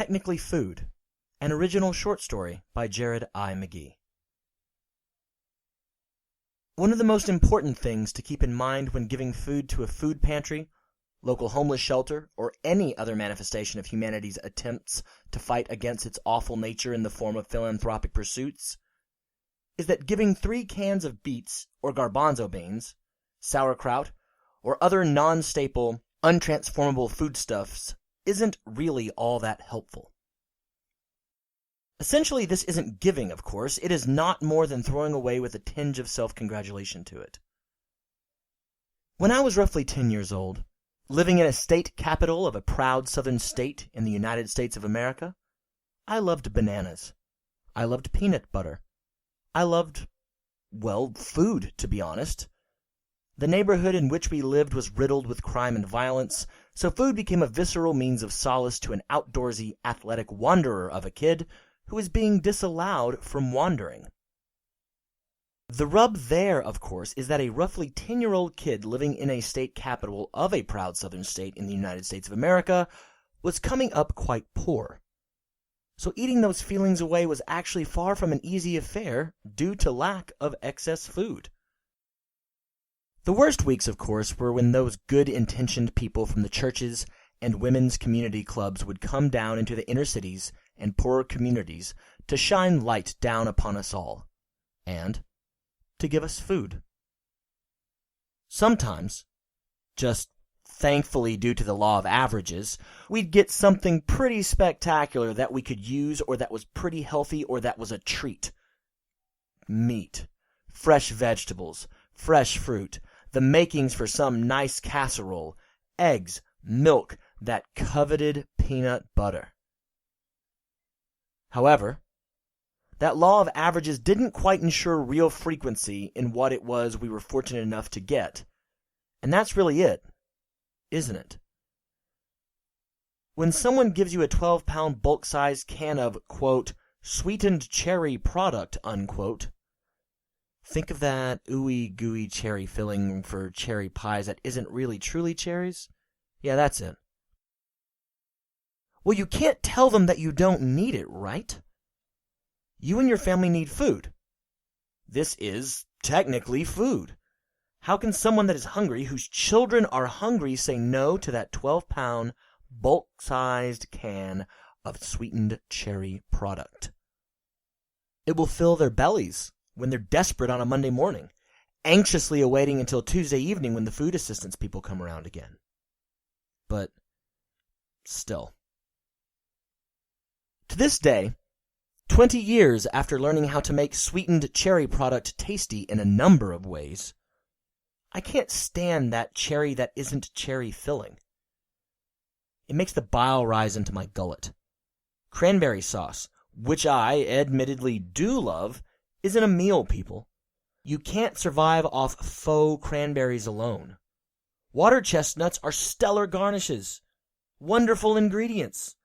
Technically Food, an original short story by Jared I. McGee. One of the most important things to keep in mind when giving food to a food pantry, local homeless shelter, or any other manifestation of humanity's attempts to fight against its awful nature in the form of philanthropic pursuits, is that giving 3 cans of beets or garbanzo beans, sauerkraut, or other non-staple, untransformable foodstuffs isn't really all that helpful. Essentially, this isn't giving, of course. It is not more than throwing away with a tinge of self-congratulation to it. When I was roughly 10 years old, living in a state capital of a proud southern state in the United States of America, I loved bananas. I loved peanut butter. I loved, well, food, to be honest. The neighborhood in which we lived was riddled with crime and violence, so food became a visceral means of solace to an outdoorsy, athletic wanderer of a kid who was being disallowed from wandering. The rub there, of course, is that a roughly 10-year-old kid living in a state capital of a proud southern state in the United States of America was coming up quite poor. So eating those feelings away was actually far from an easy affair due to lack of excess food. The worst weeks, of course, were when those good-intentioned people from the churches and women's community clubs would come down into the inner cities and poorer communities to shine light down upon us all, and to give us food. Sometimes, just thankfully due to the law of averages, we'd get something pretty spectacular that we could use or that was pretty healthy or that was a treat. Meat, fresh vegetables, fresh fruit, the makings for some nice casserole, eggs, milk, that coveted peanut butter. However, that law of averages didn't quite ensure real frequency in what it was we were fortunate enough to get. And that's really it, isn't it? When someone gives you a 12-pound bulk-sized can of, quote, sweetened cherry product, unquote, think of that ooey gooey cherry filling for cherry pies that isn't really truly cherries? Yeah, that's it. Well, you can't tell them that you don't need it, right? You and your family need food. This is technically food. How can someone that is hungry, whose children are hungry, say no to that 12-pound, bulk-sized can of sweetened cherry product? It will fill their bellies when they're desperate on a Monday morning, anxiously awaiting until Tuesday evening when the food assistance people come around again. But still. To this day, 20 years after learning how to make sweetened cherry product tasty in a number of ways, I can't stand that cherry that isn't cherry filling. It makes the bile rise into my gullet. Cranberry sauce, which I admittedly do love, isn't a meal, people. You can't survive off faux cranberries alone. Water chestnuts are stellar garnishes, wonderful ingredients.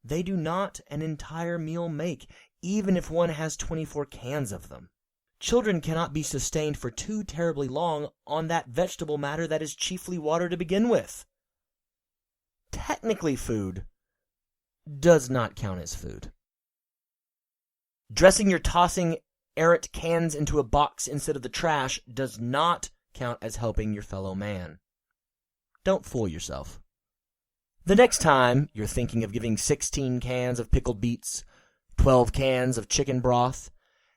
They do not an entire meal make, even if one has 24 cans of them. Children cannot be sustained for too terribly long on that vegetable matter that is chiefly water to begin with. Technically food does not count as food. Dressing your tossing errant cans into a box instead of the trash does not count as helping your fellow man. Don't fool yourself. The next time you're thinking of giving 16 cans of pickled beets, 12 cans of chicken broth,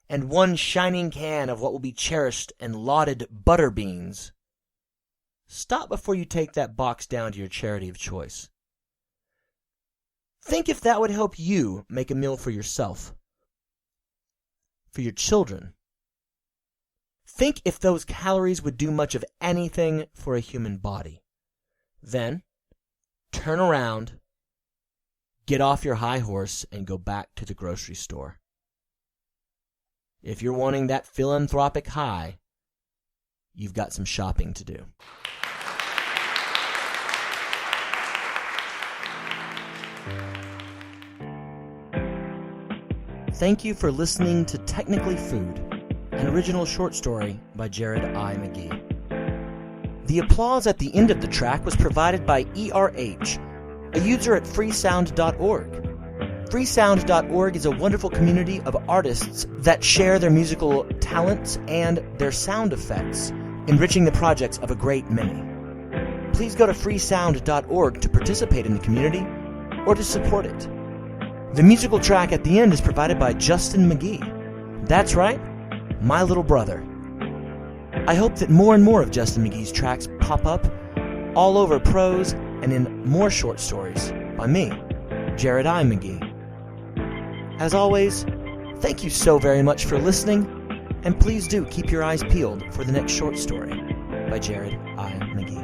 and 1 shining can of what will be cherished and lauded butter beans, stop before you take that box down to your charity of choice. Think if that would help you make a meal for yourself, for your children. Think if those calories would do much of anything for a human body. Then, turn around, get off your high horse, and go back to the grocery store. If you're wanting that philanthropic high, you've got some shopping to do. Thank you for listening to Technically Food, an original short story by Jared I. McGee. The applause at the end of the track was provided by ERH, a user at freesound.org. Freesound.org is a wonderful community of artists that share their musical talents and their sound effects, enriching the projects of a great many. Please go to freesound.org to participate in the community or to support it. The musical track at the end is provided by Justin McGee. That's right, my little brother. I hope that more and more of Justin McGee's tracks pop up all over prose and in more short stories by me, Jared I. McGee. As always, thank you so very much for listening, and please do keep your eyes peeled for the next short story by Jared I. McGee.